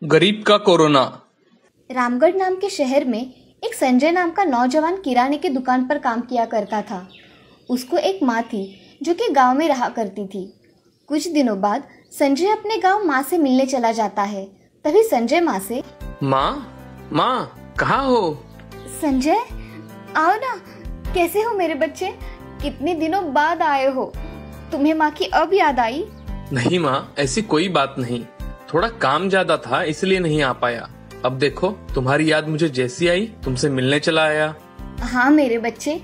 गरीब का कोरोना। रामगढ़ नाम के शहर में एक संजय नाम का नौजवान किराने की दुकान पर काम किया करता था। उसको एक माँ थी जो कि गांव में रहा करती थी। कुछ दिनों बाद संजय अपने गांव माँ से मिलने चला जाता है। तभी संजय माँ से, माँ कहाँ हो? संजय आओ ना, कैसे हो मेरे बच्चे? कितने दिनों बाद आए हो। तुम्हें माँ की अब याद आई? नहीं माँ, ऐसी कोई बात नहीं, थोड़ा काम ज्यादा था इसलिए नहीं आ पाया। अब देखो तुम्हारी याद मुझे जैसी आई तुमसे मिलने चला आया। हाँ मेरे बच्चे,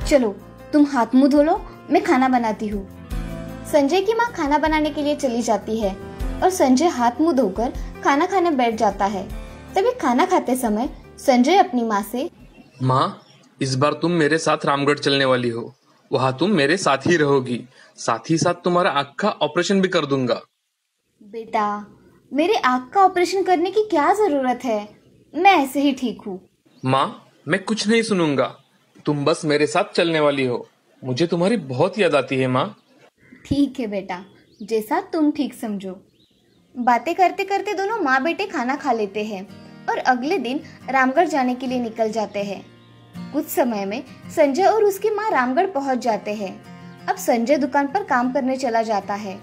चलो तुम हाथ मुंह धो लो, मैं खाना बनाती हूँ। संजय की माँ खाना बनाने के लिए चली जाती है और संजय हाथ मुंह धोकर खाना खाने बैठ जाता है। तभी खाना खाते समय संजय अपनी माँ से, माँ इस बार तुम मेरे साथ रामगढ़ चलने वाली हो, वहाँ तुम मेरे साथ ही रहोगी, साथ ही साथ तुम्हारा आँख का ऑपरेशन भी कर दूंगा। बेटा मेरे आँख का ऑपरेशन करने की क्या जरूरत है, मैं ऐसे ही ठीक हूँ। माँ मैं कुछ नहीं सुनूंगा, तुम बस मेरे साथ चलने वाली हो, मुझे तुम्हारी बहुत याद आती है माँ। ठीक है बेटा, जैसा तुम ठीक समझो। बातें करते करते दोनों माँ बेटे खाना खा लेते हैं और अगले दिन रामगढ़ जाने के लिए निकल जाते हैं। कुछ समय में संजय और उसकी माँ रामगढ़ पहुंच जाते हैं। अब संजय दुकान पर काम करने चला जाता है।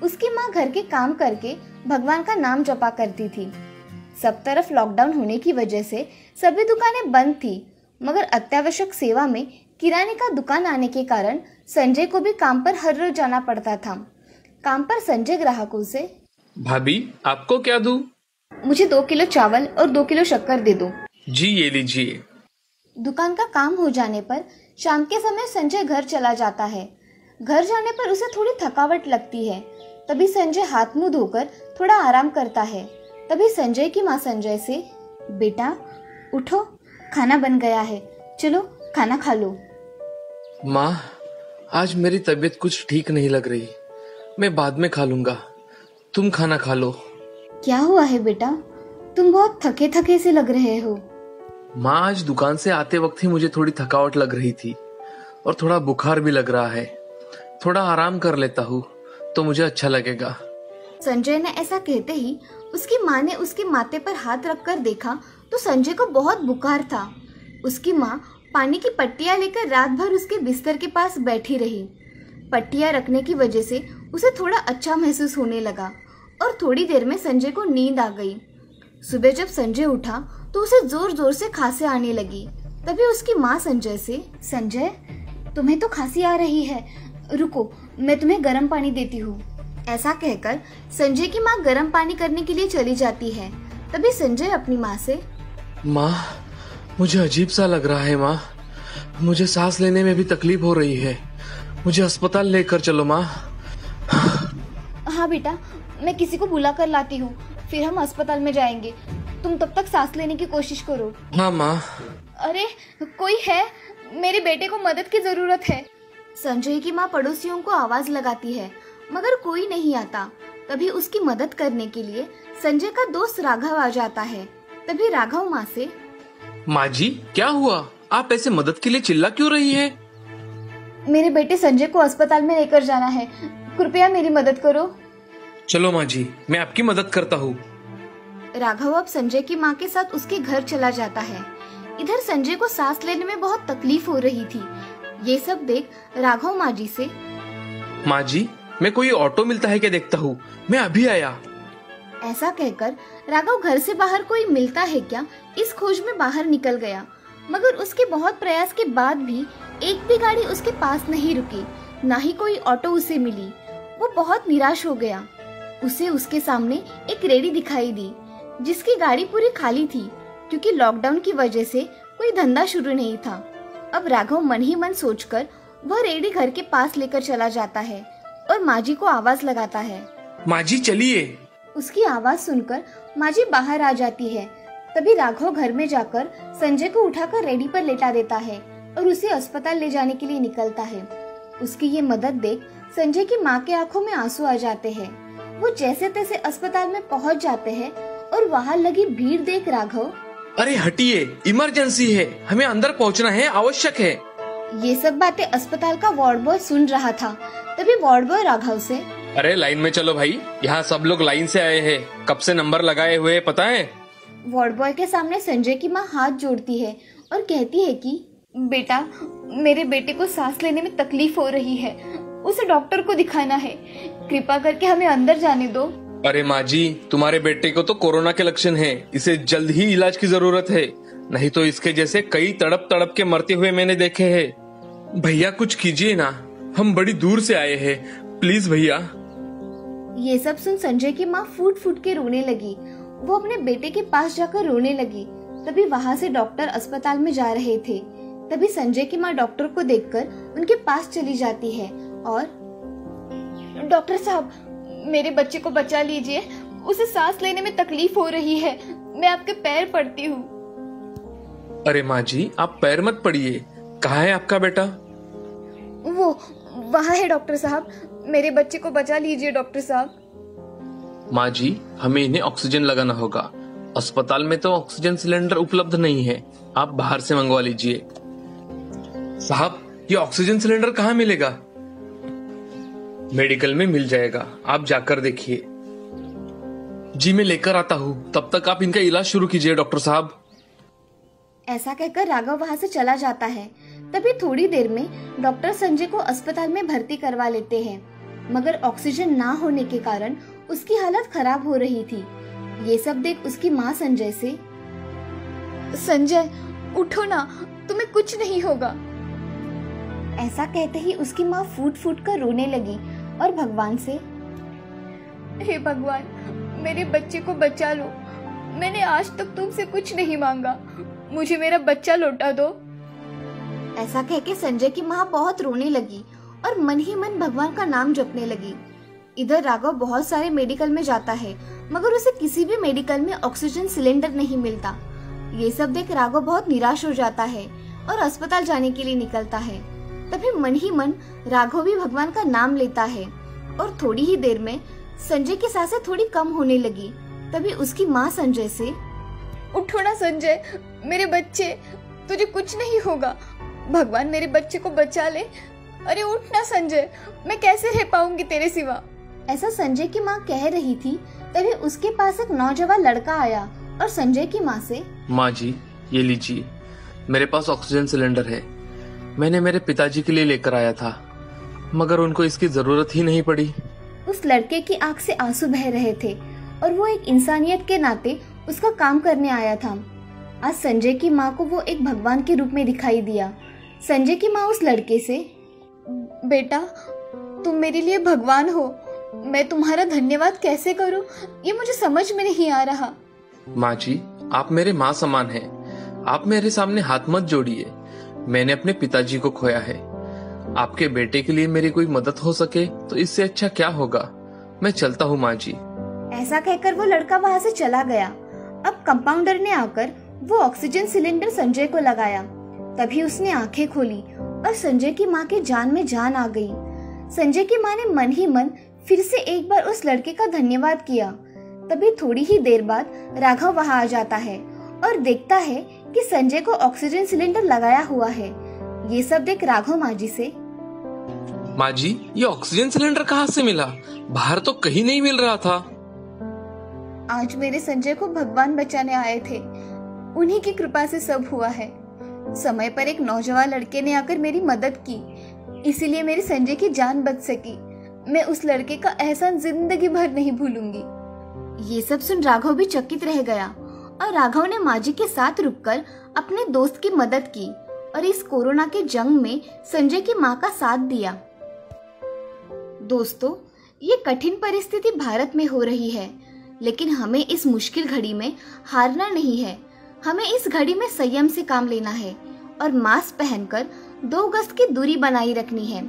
उसकी माँ घर के काम करके भगवान का नाम जपा करती थी। सब तरफ लॉकडाउन होने की वजह से सभी दुकानें बंद थी, मगर अत्यावश्यक सेवा में किराने का दुकान आने के कारण संजय को भी काम पर हर रोज जाना पड़ता था। काम पर संजय ग्राहकों से, भाभी आपको क्या दूं? मुझे 2 किलो चावल और 2 किलो शक्कर दे दो। जी ये लीजिए। दुकान का काम हो जाने पर शाम के समय संजय घर चला जाता है। घर जाने पर उसे थोड़ी थकावट लगती है। तभी संजय हाथ मुंह धोकर थोड़ा आराम करता है। तभी संजय की माँ संजय से, बेटा उठो, खाना बन गया है, चलो खाना खा लो। माँ आज मेरी तबीयत कुछ ठीक नहीं लग रही, मैं बाद में खा लूंगा, तुम खाना खा लो। क्या हुआ है बेटा, तुम बहुत थके थके से लग रहे हो। माँ आज दुकान से आते वक्त ही मुझे थोड़ी थकावट लग रही थी और थोड़ा बुखार भी लग रहा है, थोड़ा आराम कर लेता हूँ तो मुझे अच्छा लगेगा। संजय ने ऐसा कहते ही उसकी माँ ने उसके माथे पर हाथ रखकर देखा तो संजय को बहुत बुखार था। उसकी माँ पानी की पट्टियाँ लेकर रात भर उसके बिस्तर के पास बैठी रही। पट्टियाँ रखने की वजह से उसे थोड़ा अच्छा महसूस होने लगा और थोड़ी देर में संजय को नींद आ गई। सुबह जब संजय उठा तो उसे जोर जोर से खांसी आने लगी। तभी उसकी माँ संजय से, संजय तुम्हें तो खांसी आ रही है, रुको मैं तुम्हें गर्म पानी देती हूँ। ऐसा कहकर संजय की माँ गर्म पानी करने के लिए चली जाती है। तभी संजय अपनी माँ से, माँ मुझे अजीब सा लग रहा है माँ, मुझे सांस लेने में भी तकलीफ हो रही है, मुझे अस्पताल लेकर चलो माँ। हाँ बेटा, मैं किसी को बुला कर लाती हूँ, फिर हम अस्पताल में जाएंगे। तुम तब तक सांस लेने की कोशिश करो। हाँ माँ। अरे कोई है, मेरे बेटे को मदद की जरूरत है। संजय की माँ पड़ोसियों को आवाज लगाती है मगर कोई नहीं आता। तभी उसकी मदद करने के लिए संजय का दोस्त राघव आ जाता है। तभी राघव माँ से, माँ जी क्या हुआ, आप ऐसे मदद के लिए चिल्ला क्यों रही है? मेरे बेटे संजय को अस्पताल में लेकर जाना है, कृपया मेरी मदद करो। चलो माँ जी, मैं आपकी मदद करता हूँ। राघव अब संजय की माँ के साथ उसके घर चला जाता है। इधर संजय को सांस लेने में बहुत तकलीफ हो रही थी। ये सब देख राघव माँ जी से, माँ जी मैं कोई ऑटो मिलता है क्या देखता हूँ, मैं अभी आया। ऐसा कहकर राघव घर से बाहर कोई मिलता है क्या इस खोज में बाहर निकल गया, मगर उसके बहुत प्रयास के बाद भी एक भी गाड़ी उसके पास नहीं रुकी, ना ही कोई ऑटो उसे मिली। वो बहुत निराश हो गया। उसे उसके सामने एक रेडी दिखाई दी जिसकी गाड़ी पूरी खाली थी, क्योंकि लॉकडाउन की वजह से कोई धंधा शुरू नहीं था। अब राघव मन ही मन सोचकर वह रेडी घर के पास लेकर चला जाता है और माँ जी को आवाज लगाता है, माँ जी चलिए। उसकी आवाज सुनकर माँ जी बाहर आ जाती है। तभी राघव घर में जाकर संजय को उठाकर रेडी पर लेटा देता है और उसे अस्पताल ले जाने के लिए निकलता है। उसकी ये मदद देख संजय की माँ के आंखों में आंसू आ जाते हैं। वो जैसे तैसे अस्पताल में पहुँच जाते हैं और वहाँ लगी भीड़ देख राघव, अरे हटिए, इमरजेंसी है, हमें अंदर पहुंचना है, आवश्यक है। ये सब बातें अस्पताल का वार्ड बॉय सुन रहा था। तभी वार्ड बॉय राघव से, अरे लाइन में चलो भाई, यहाँ सब लोग लाइन से आए हैं, कब से नंबर लगाए हुए हैं पता है। वार्ड बॉय के सामने संजय की माँ हाथ जोड़ती है और कहती है कि बेटा, मेरे बेटे को सांस लेने में तकलीफ हो रही है, उसे डॉक्टर को दिखाना है, कृपा करके हमें अंदर जाने दो। अरे माँ जी, तुम्हारे बेटे को तो कोरोना के लक्षण हैं, इसे जल्द ही इलाज की जरूरत है, नहीं तो इसके जैसे कई तड़प तड़प के मरते हुए मैंने देखे हैं। भैया कुछ कीजिए ना, हम बड़ी दूर से आए हैं, प्लीज भैया। ये सब सुन संजय की माँ फूट फूट के रोने लगी। वो अपने बेटे के पास जाकर रोने लगी। तभी वहाँ से डॉक्टर अस्पताल में जा रहे थे। तभी संजय की माँ डॉक्टर को देखकर उनके पास चली जाती है और डॉक्टर साहब, मेरे बच्चे को बचा लीजिए, उसे सांस लेने में तकलीफ हो रही है, मैं आपके पैर पड़ती हूँ। अरे माँ जी, आप पैर मत पड़िए, कहाँ है आपका बेटा? वो वहाँ है डॉक्टर साहब, मेरे बच्चे को बचा लीजिए डॉक्टर साहब। माँ जी, हमें इन्हें ऑक्सीजन लगाना होगा, अस्पताल में तो ऑक्सीजन सिलेंडर उपलब्ध नहीं है, आप बाहर से मंगवा लीजिए। साहब, ये ऑक्सीजन सिलेंडर कहाँ मिलेगा? मेडिकल में मिल जाएगा, आप जाकर देखिए। जी मैं लेकर आता हूँ, तब तक आप इनका इलाज शुरू कीजिए डॉक्टर साहब। ऐसा कहकर राघव वहाँ से चला जाता है। तभी थोड़ी देर में डॉक्टर संजय को अस्पताल में भर्ती करवा लेते हैं, मगर ऑक्सीजन ना होने के कारण उसकी हालत खराब हो रही थी। ये सब देख उसकी माँ संजय से, संजय उठो ना, तुम्हें कुछ नहीं होगा। ऐसा कहते ही उसकी माँ फूट फूट कर रोने लगी और भगवान से, हे भगवान, मेरे बच्चे को बचा लो, मैंने आज तक तुमसे कुछ नहीं मांगा, मुझे मेरा बच्चा लौटा दो। ऐसा कह के संजय की माँ बहुत रोने लगी और मन ही मन भगवान का नाम जपने लगी। इधर राघव बहुत सारे मेडिकल में जाता है, मगर उसे किसी भी मेडिकल में ऑक्सीजन सिलेंडर नहीं मिलता। ये सब देख राघव बहुत निराश हो जाता है और अस्पताल जाने के लिए निकलता है। तभी मन ही मन राघव भी भगवान का नाम लेता है और थोड़ी ही देर में संजय की सांसें थोड़ी कम होने लगी। तभी उसकी माँ संजय से, उठो ना संजय, मेरे बच्चे, तुझे कुछ नहीं होगा, भगवान मेरे बच्चे को बचा ले। अरे उठ ना संजय, मैं कैसे रह पाऊंगी तेरे सिवा। ऐसा संजय की माँ कह रही थी। तभी उसके पास एक नौजवान लड़का आया और संजय की माँ से, माँ जी ये लीजिए, मेरे पास ऑक्सीजन सिलेंडर है, मैंने मेरे पिताजी के लिए लेकर आया था, मगर उनको इसकी जरूरत ही नहीं पड़ी। उस लड़के की आंख से आंसू बह रहे थे और वो एक इंसानियत के नाते उसका काम करने आया था। आज संजय की माँ को वो एक भगवान के रूप में दिखाई दिया। संजय की माँ उस लड़के से, बेटा तुम मेरे लिए भगवान हो, मैं तुम्हारा धन्यवाद कैसे करूं, ये मुझे समझ में नहीं आ रहा। माँ जी, आप मेरे माँ समान हैं, आप मेरे सामने हाथ मत जोड़िए, मैंने अपने पिताजी को खोया है, आपके बेटे के लिए मेरी कोई मदद हो सके तो इससे अच्छा क्या होगा। मैं चलता हूँ माँ जी। ऐसा कहकर वो लड़का वहाँ से चला गया। अब कंपाउंडर ने आकर वो ऑक्सीजन सिलेंडर संजय को लगाया। तभी उसने आंखें खोली और संजय की माँ के जान में जान आ गई। संजय की माँ ने मन ही मन फिर से एक बार उस लड़के का धन्यवाद किया। तभी थोड़ी ही देर बाद राघव वहाँ आ जाता है और देखता है कि संजय को ऑक्सीजन सिलेंडर लगाया हुआ है। ये सब देख राघव माँ जी से, माँ जी ये ऑक्सीजन सिलेंडर कहाँ से मिला, बाहर तो कहीं नहीं मिल रहा था। आज मेरे संजय को भगवान बचाने आए थे, उन्हीं की कृपा से सब हुआ है। समय पर एक नौजवान लड़के ने आकर मेरी मदद की, इसीलिए मेरे संजय की जान बच सकी। मैं उस लड़के का एहसान जिंदगी भर नहीं भूलूंगी। ये सब सुन राघव भी चकित रह गया और राघव ने माँ जी के साथ रुककर अपने दोस्त की मदद की और इस कोरोना के जंग में संजय की माँ का साथ दिया। दोस्तों, ये कठिन परिस्थिति भारत में हो रही है, लेकिन हमें इस मुश्किल घड़ी में हारना नहीं है। हमें इस घड़ी में संयम से काम लेना है और मास्क पहनकर 2 गज की दूरी बनाए रखनी है।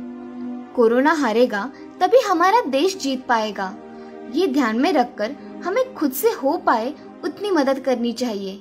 कोरोना हारेगा तभी हमारा देश जीत पाएगा। ये ध्यान में रखकर हमें खुद से हो पाए उतनी मदद करनी चाहिए।